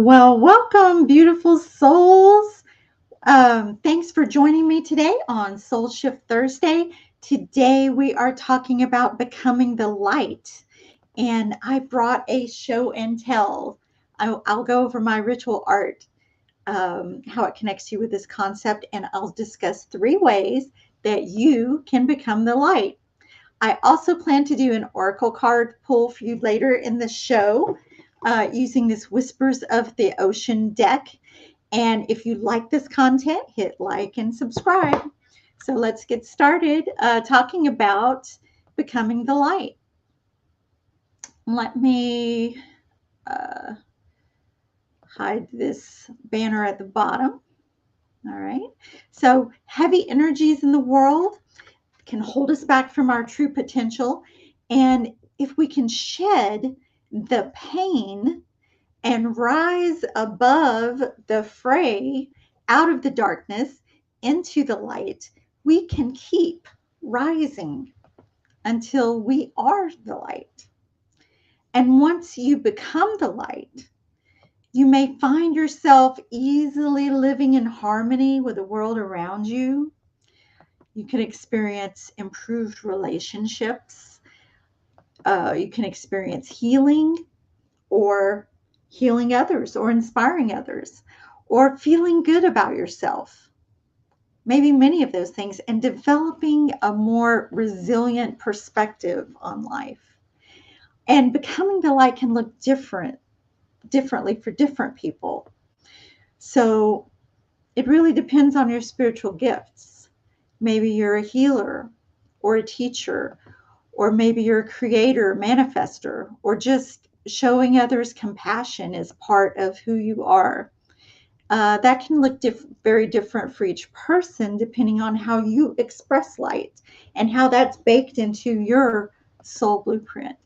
Well, welcome, beautiful souls. Thanks for joining me today on Soul Shift Thursday. Today we are talking about becoming the light, and I brought a show and tell. I'll go over my ritual art, how it connects you with this concept, and I'll discuss 3 ways that you can become the light. I also plan to do an oracle card pull for you later in the show using this Whispers of the Ocean deck. And if you like this content, hit like and subscribe. So let's get started talking about becoming the light. Let me uh, hide this banner at the bottom. All right. So heavy energies in the world can hold us back from our true potential. And if we can shed the pain and rise above the fray, out of the darkness into the light, we can keep rising until we are the light. And once you become the light, you may find yourself easily living in harmony with the world around you. You can experience improved relationships. You can experience healing or healing others or inspiring others or feeling good about yourself. Maybe many of those things, and developing a more resilient perspective on life. And becoming the light can look differently for different people. So it really depends on your spiritual gifts. Maybe you're a healer or a teacher, or maybe you're a creator, manifester, or just showing others compassion is part of who you are. That can look very different for each person depending on how you express light and how that's baked into your soul blueprint.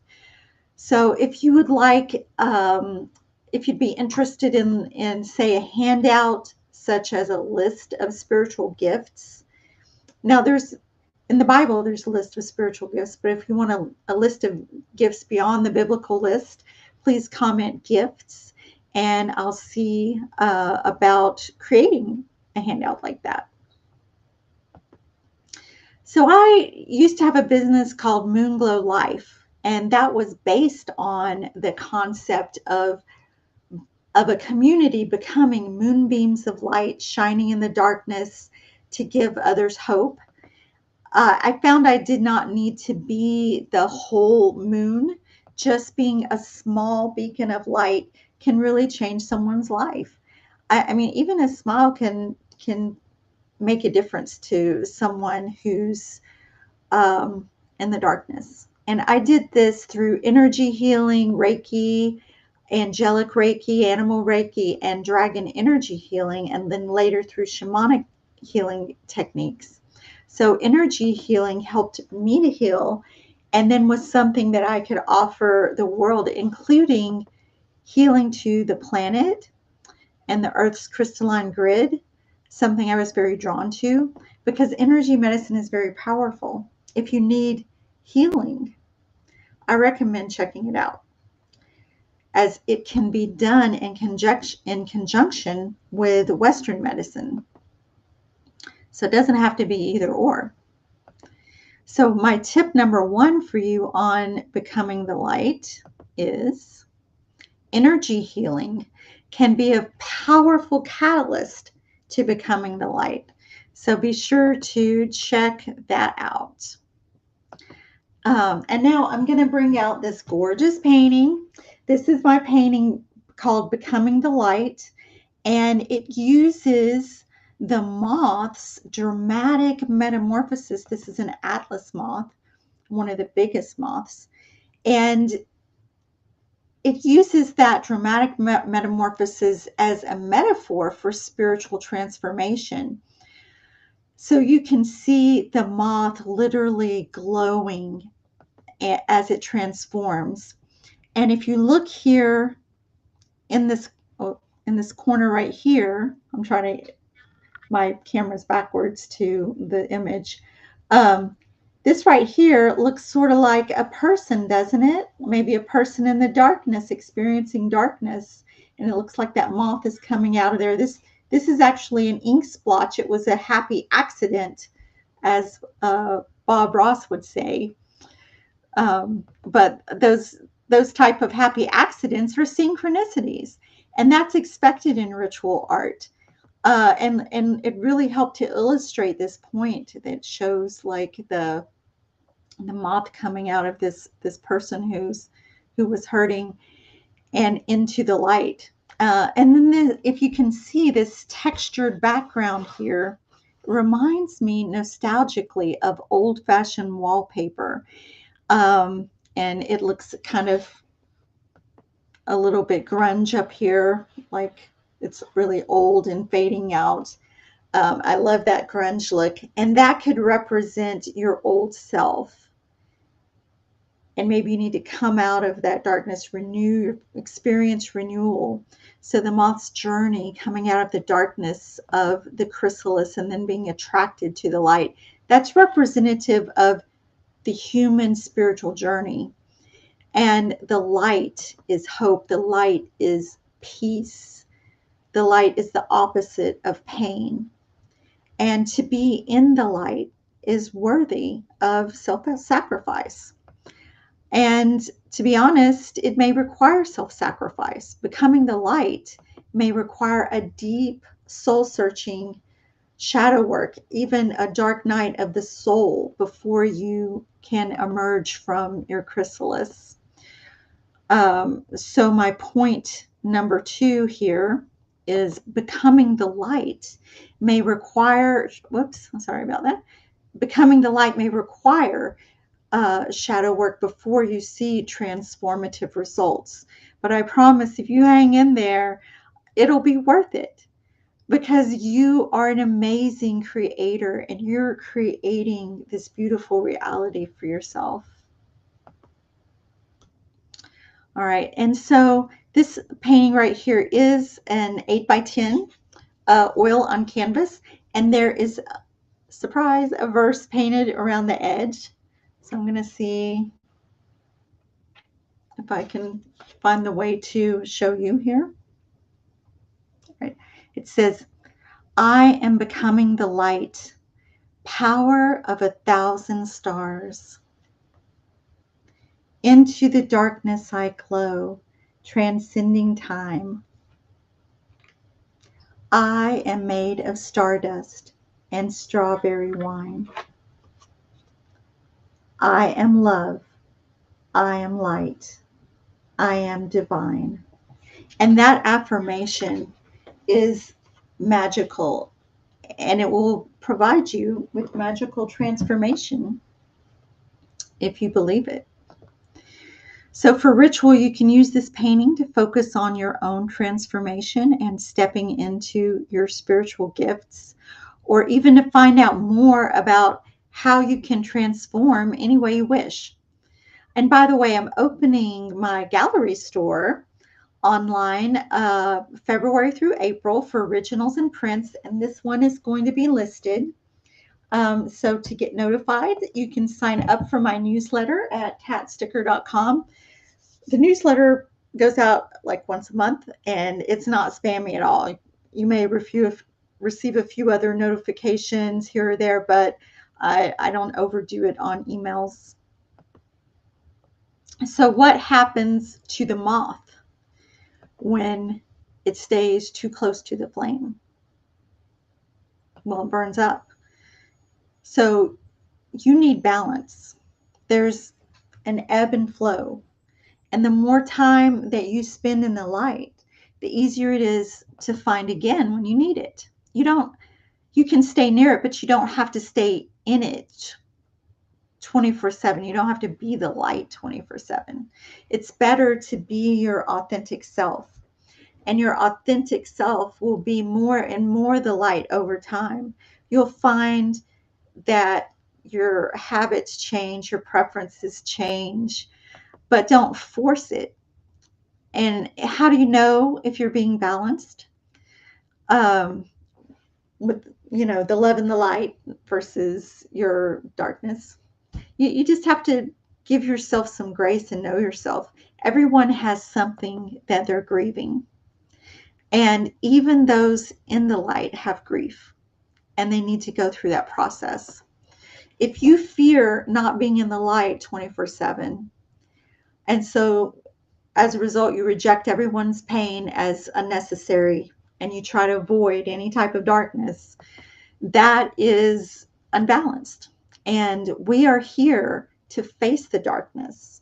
So if you would like, if you'd be interested in say a handout such as a list of spiritual gifts. Now in the Bible, there's a list of spiritual gifts, but if you want a list of gifts beyond the biblical list, please comment gifts and I'll see about creating a handout like that. So I used to have a business called Moonglow Life, and that was based on the concept of a community becoming moonbeams of light shining in the darkness to give others hope. I found I did not need to be the whole moon. Just being a small beacon of light can really change someone's life. I mean, even a smile can make a difference to someone who's in the darkness. And I did this through energy healing, Reiki, angelic Reiki, animal Reiki, and dragon energy healing, and then later through shamanic healing techniques. So energy healing helped me to heal and then was something that I could offer the world, including healing to the planet and the Earth's crystalline grid, something I was very drawn to because energy medicine is very powerful. If you need healing, I recommend checking it out as it can be done in conjunction with Western medicine. So it doesn't have to be either or. So my tip number 1 for you on becoming the light is energy healing can be a powerful catalyst to becoming the light. So be sure to check that out. And now I'm going to bring out this gorgeous painting. This is my painting called Becoming the Light, and it uses the moth's dramatic metamorphosis. This is an Atlas moth, one of the biggest moths, and it uses that dramatic metamorphosis as a metaphor for spiritual transformation. So you can see the moth literally glowing as it transforms. And if you look here in this corner right here, I'm trying to, my camera's backwards to the image. This right here looks sort of like a person, doesn't it? Maybe a person in the darkness experiencing darkness. and it looks like that moth is coming out of there. This is actually an ink splotch. It was a happy accident, as Bob Ross would say. But those type of happy accidents are synchronicities, and that's expected in ritual art. And it really helped to illustrate this point that shows like the moth coming out of this person who was hurting and into the light. And then if you can see this textured background here, reminds me nostalgically of old-fashioned wallpaper. Um, and it looks kind of a little bit grunge up here, like it's really old and fading out. I love that grunge look, and that could represent your old self. And maybe you need to come out of that darkness, renew, experience renewal. So the moth's journey coming out of the darkness of the chrysalis and then being attracted to the light, that's representative of the human spiritual journey. And the light is hope. The light is peace. The light is the opposite of pain. And to be in the light is worthy of self-sacrifice. And to be honest, it may require self-sacrifice. Becoming the light may require a deep soul-searching shadow work, even a dark night of the soul before you can emerge from your chrysalis. So my point number 2 here is becoming the light may require, whoops, I'm sorry about that. Becoming the light may require shadow work before you see transformative results. But I promise if you hang in there, it'll be worth it, because you are an amazing creator and you're creating this beautiful reality for yourself. All right, and so this painting right here is an 8x10 oil on canvas, and there is, surprise, a verse painted around the edge. So I'm going to see if I can find the way to show you here. All right. It says, I am becoming the light, power of 1,000 stars. Into the darkness I glow, transcending time. I am made of stardust and strawberry wine. I am love. I am light. I am divine. And that affirmation is magical, and it will provide you with magical transformation if you believe it. So for ritual, you can use this painting to focus on your own transformation and stepping into your spiritual gifts, or even to find out more about how you can transform any way you wish. And by the way, I'm opening my gallery store online February through April for originals and prints, and this one is going to be listed. So to get notified, you can sign up for my newsletter at tatsticker.com. The newsletter goes out like once a month, and it's not spammy at all. You may receive a few other notifications here or there, but I don't overdo it on emails. So what happens to the moth when it stays too close to the flame? Well, it burns up. So you need balance. There's an ebb and flow. And the more time that you spend in the light, the easier it is to find again when you need it. You can stay near it, but you don't have to stay in it 24/7. You don't have to be the light 24/7. It's better to be your authentic self. And your authentic self will be more and more the light over time. You'll find that your habits change, your preferences change, but don't force it. And how do you know if you're being balanced? With, the love and the light versus your darkness. You just have to give yourself some grace and know yourself. Everyone has something that they're grieving. And even those in the light have grief, and they need to go through that process. If you fear not being in the light 24/7, and so as a result, you reject everyone's pain as unnecessary and you try to avoid any type of darkness, that is unbalanced. And we are here to face the darkness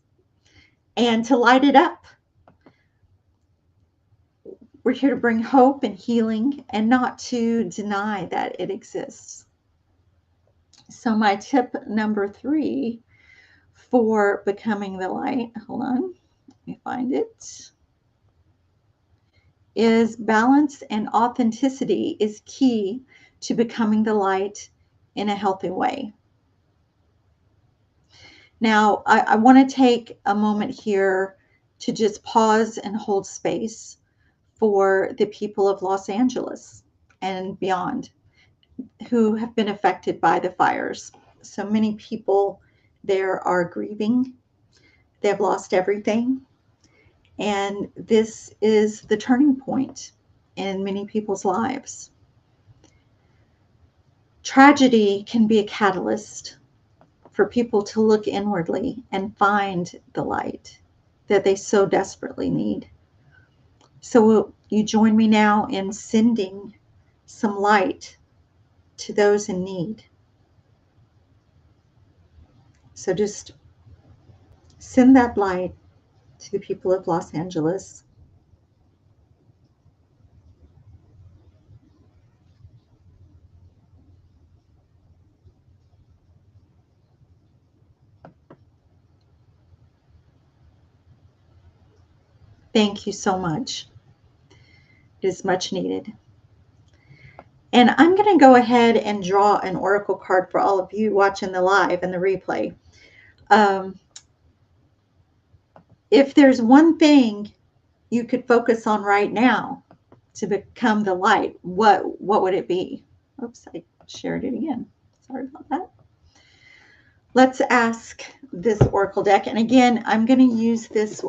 and to light it up. We're here to bring hope and healing and not to deny that it exists. So my tip number 3 for becoming the light, hold on, let me find it, is balance and authenticity is key to becoming the light in a healthy way. Now, I want to take a moment here to just pause and hold space for the people of Los Angeles and beyond who have been affected by the fires. So many people there are grieving. They have lost everything. And this is the turning point in many people's lives. Tragedy can be a catalyst for people to look inwardly and find the light that they so desperately need. So will you join me now in sending some light to those in need? So just send that light to the people of Los Angeles. Thank you so much. It is much needed. And I'm going to go ahead and draw an oracle card for all of you watching the live and the replay. If there's one thing you could focus on right now to become the light, what would it be? Oops, I shared it again. Sorry about that. Let's ask this oracle deck. And again, I'm going to use this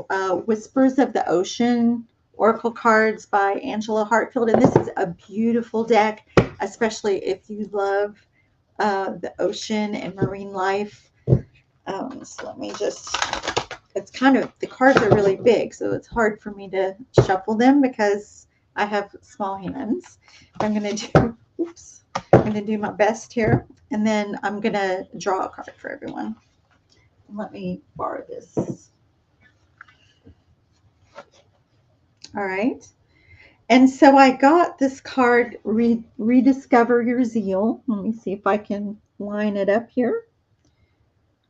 Whispers of the Ocean oracle cards by Angela Hartfield. And this is a beautiful deck, especially if you love the ocean and marine life. So let me just, it's kind of, the cards are really big, so it's hard for me to shuffle them because I have small hands. I'm going to do, oops, I'm going to do my best here. And then I'm going to draw a card for everyone. Let me borrow this. All right. And so I got this card, Rediscover Your Zeal. Let me see if I can line it up here.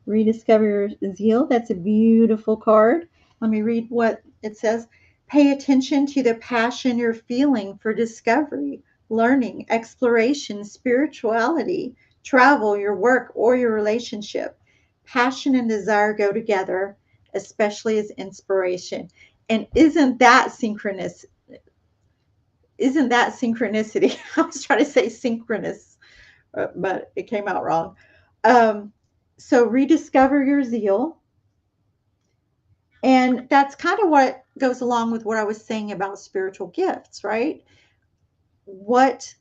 Rediscover Your Zeal. That's a beautiful card. Let me read what it says. Pay attention to the passion you're feeling for discovery, learning, exploration, spirituality, travel, your work, or your relationship. Passion and desire go together, especially as inspiration. And isn't that synchronous? Isn't that synchronicity? I was trying to say synchronous, but it came out wrong. So rediscover your zeal. And that's kind of what goes along with what I was saying about spiritual gifts, right? What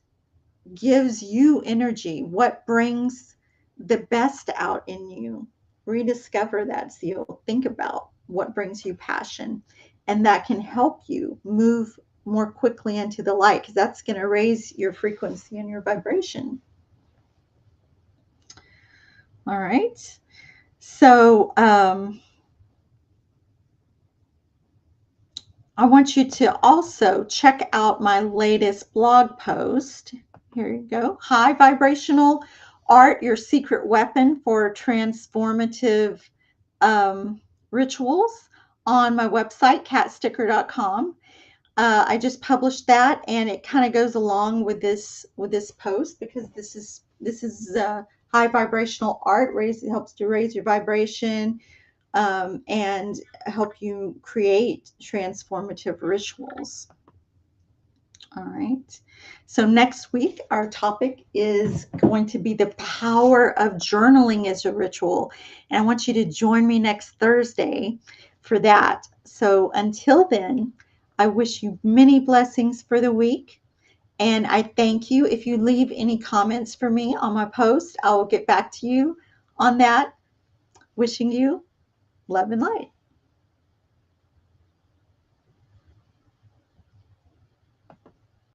gives you energy? What brings the best out in you? Rediscover that zeal. Think about what brings you passion. And that can help you move more quickly into the light because that's going to raise your frequency and your vibration. All right. So I want you to also check out my latest blog post. Here you go. High vibrational art, your secret weapon for transformative rituals on my website, katsticker.com. I just published that, and it kind of goes along with this post because this is high vibrational art. Helps to raise your vibration and help you create transformative rituals. All right. So next week, our topic is going to be the power of journaling as a ritual. And I want you to join me next Thursday for that. So until then, I wish you many blessings for the week. And I thank you. If you leave any comments for me on my post, I will get back to you on that. Wishing you love and light.